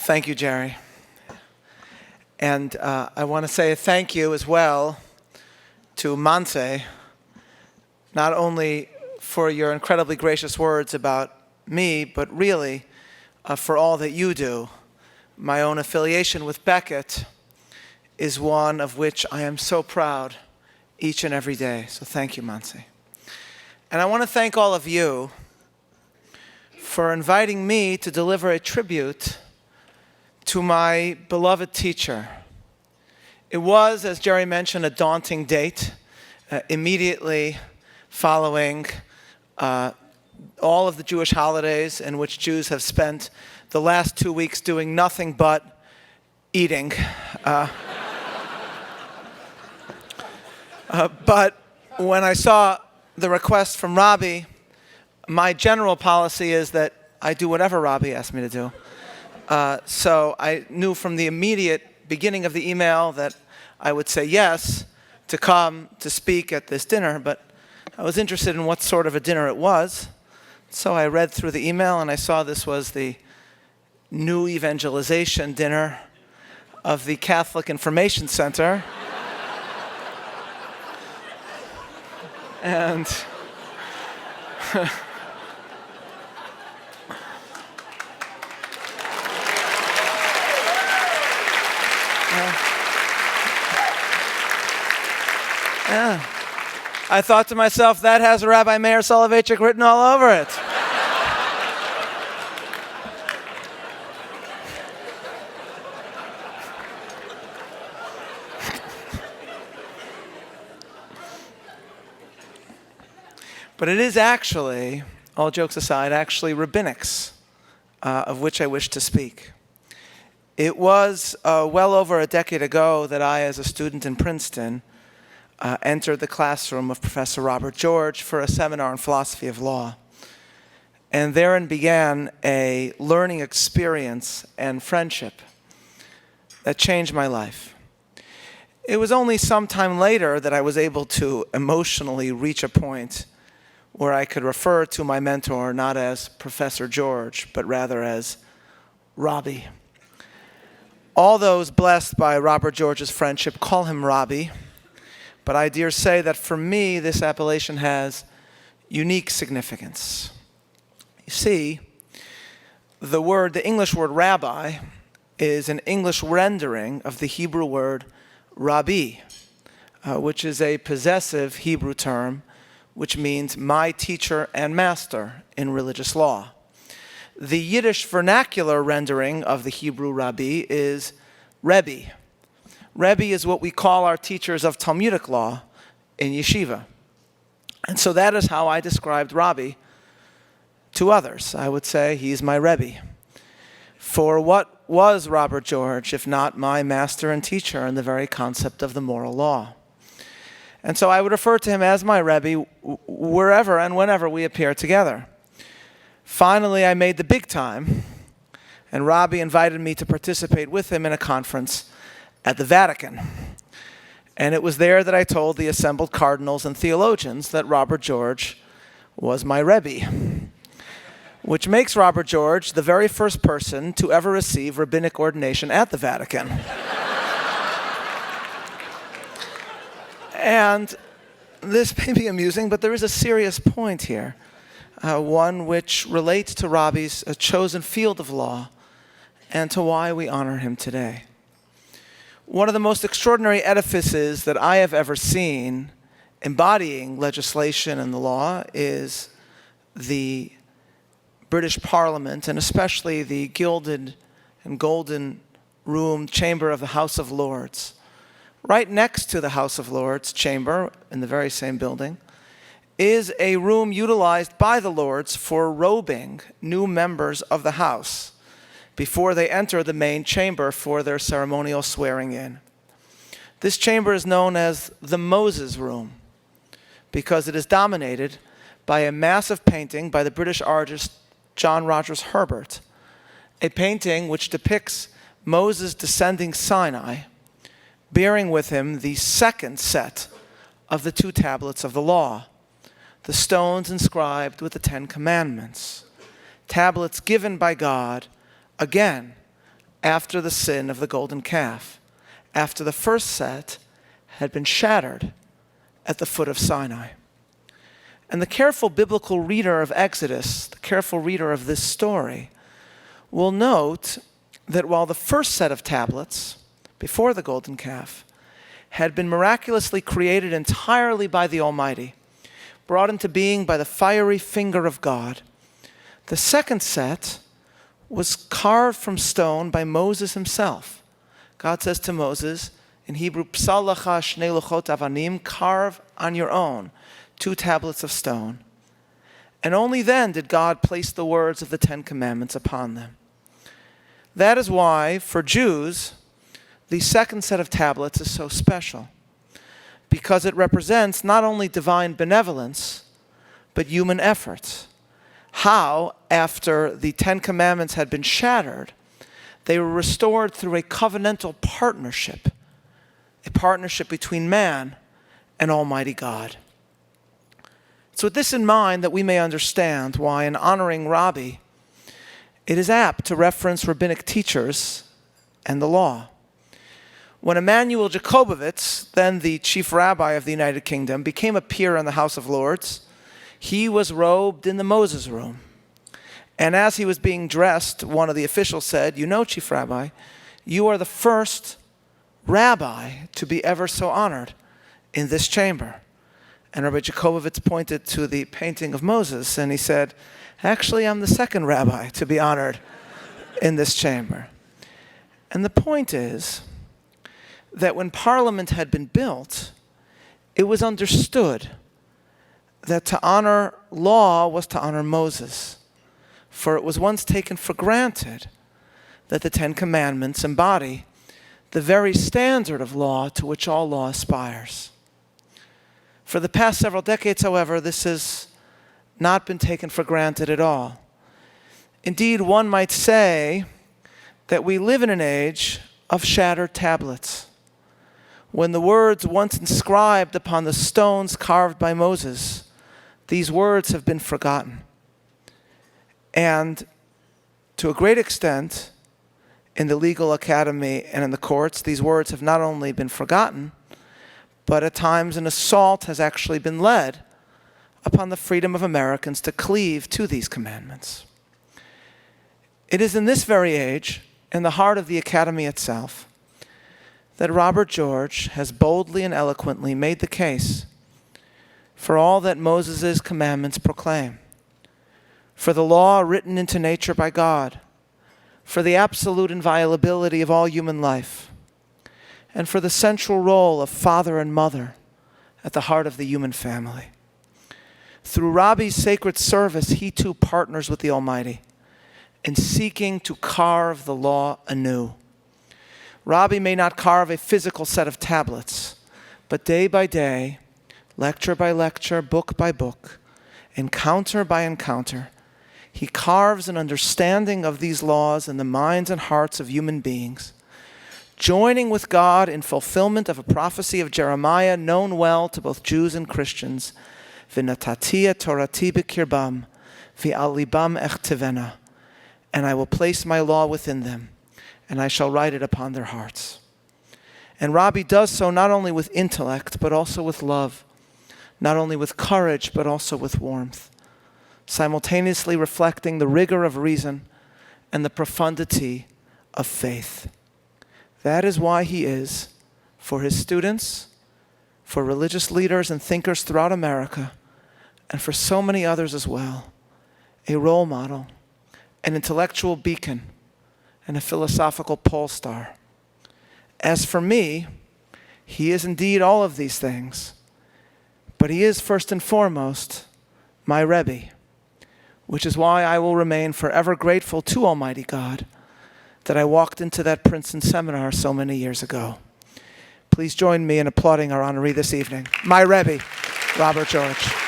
Thank you, Jerry. And I want to say a thank you as well to Manse, not only for your incredibly gracious words about me, but really for all that you do. My own affiliation with Beckett is one of which I am so proud each and every day. So thank you, Manse. And I want to thank all of you for inviting me to deliver a tribute to my beloved teacher. It was, as Jerry mentioned, a daunting date, immediately following all of the Jewish holidays in which Jews have spent the last 2 weeks doing nothing but eating. But when I saw the request from Rabbi, my general policy is that I do whatever Rabbi asks me to do. So I knew from the immediate beginning of the email that I would say yes to come to speak at this dinner, but I was interested in what sort of a dinner it was. So I read through the email and I saw this was the new Evangelization dinner of the Catholic Information Center. And I thought to myself, that has Rabbi Meir Soloveichik written all over it. But it is actually, all jokes aside, actually rabbinics of which I wish to speak. It was well over a decade ago that I, as a student in Princeton, entered the classroom of Professor Robert George for a seminar on philosophy of law. And therein began a learning experience and friendship that changed my life. It was only some time later that I was able to emotionally reach a point where I could refer to my mentor not as Professor George, but rather as Rabbi. All those blessed by Robert George's friendship call him Rabbi, but I dare say that for me, this appellation has unique significance. You see, the English word rabbi is an English rendering of the Hebrew word Rabbi, which is a possessive Hebrew term which means my teacher and master in religious law. The Yiddish vernacular rendering of the Hebrew Rabbi is Rebbe. Rebbe is what we call our teachers of Talmudic law in yeshiva. And so that is how I described Rabbi to others. I would say he's my Rebbe. For what was Robert George if not my master and teacher in the very concept of the moral law? And so I would refer to him as my Rebbe wherever and whenever we appear together. Finally, I made the big time, and Rabbi invited me to participate with him in a conference at the Vatican. And it was there that I told the assembled cardinals and theologians that Robert George was my Rebbe, which makes Robert George the very first person to ever receive rabbinic ordination at the Vatican. And this may be amusing, but there is a serious point here, one which relates to Rabbi's chosen field of law and to why we honor him today. One of the most extraordinary edifices that I have ever seen embodying legislation and the law is the British Parliament, and especially the gilded and golden room chamber of the House of Lords. Right next to the House of Lords chamber, in the very same building, is a room utilized by the Lords for robing new members of the House before they enter the main chamber for their ceremonial swearing in. This chamber is known as the Moses Room because it is dominated by a massive painting by the British artist John Rogers Herbert, a painting which depicts Moses descending Sinai, bearing with him the second set of the 2 tablets of the law, the stones inscribed with the 10 Commandments, tablets given by God again after the sin of the golden calf, after the first set had been shattered at the foot of Sinai. And the careful biblical reader of Exodus, the careful reader of this story, will note that while the first set of tablets, before the golden calf, had been miraculously created entirely by the Almighty, brought into being by the fiery finger of God, the second set was carved from stone by Moses himself. God says to Moses, in Hebrew, "Psal lacha shnei luchot avanim," carve on your own 2 tablets of stone. And only then did God place the words of the 10 Commandments upon them. That is why, for Jews, the second set of tablets is so special, because it represents not only divine benevolence, but human efforts. How, after the 10 Commandments had been shattered, they were restored through a covenantal partnership, a partnership between man and Almighty God. It's with this in mind that we may understand why, in honoring Rabbi, it is apt to reference rabbinic teachers and the law. When Emanuel Jacobovitz, then the chief rabbi of the United Kingdom, became a peer in the House of Lords, he was robed in the Moses room. And as he was being dressed, one of the officials said, "You know, Chief Rabbi, you are the first rabbi to be ever so honored in this chamber." And Rabbi Jacobovitz pointed to the painting of Moses, and he said, "Actually, I'm the second rabbi to be honored in this chamber." And the point is that when Parliament had been built, it was understood that to honor law was to honor Moses. For it was once taken for granted that the 10 Commandments embody the very standard of law to which all law aspires. For the past several decades, however, this has not been taken for granted at all. Indeed, one might say that we live in an age of shattered tablets, when the words once inscribed upon the stones carved by Moses, these words have been forgotten. And to a great extent, in the legal academy and in the courts, these words have not only been forgotten, but at times an assault has actually been led upon the freedom of Americans to cleave to these commandments. It is in this very age, in the heart of the academy itself, that Robert George has boldly and eloquently made the case for all that Moses' commandments proclaim, for the law written into nature by God, for the absolute inviolability of all human life, and for the central role of father and mother at the heart of the human family. Through Rabbi's sacred service, he too partners with the Almighty in seeking to carve the law anew. Rabbi may not carve a physical set of tablets, but day by day, lecture by lecture, book by book, encounter by encounter, he carves an understanding of these laws in the minds and hearts of human beings, joining with God in fulfillment of a prophecy of Jeremiah known well to both Jews and Christians, V'natatiya torati b'kirbam, v'al libam echtivena, and I will place my law within them, and I shall write it upon their hearts. And Rabbi does so not only with intellect, but also with love, not only with courage, but also with warmth, simultaneously reflecting the rigor of reason and the profundity of faith. That is why he is, for his students, for religious leaders and thinkers throughout America, and for so many others as well, a role model, an intellectual beacon, and a philosophical pole star. As for me, he is indeed all of these things, but he is first and foremost my Rabbi, which is why I will remain forever grateful to Almighty God that I walked into that Princeton seminar so many years ago. Please join me in applauding our honoree this evening, my Rabbi, Robert George.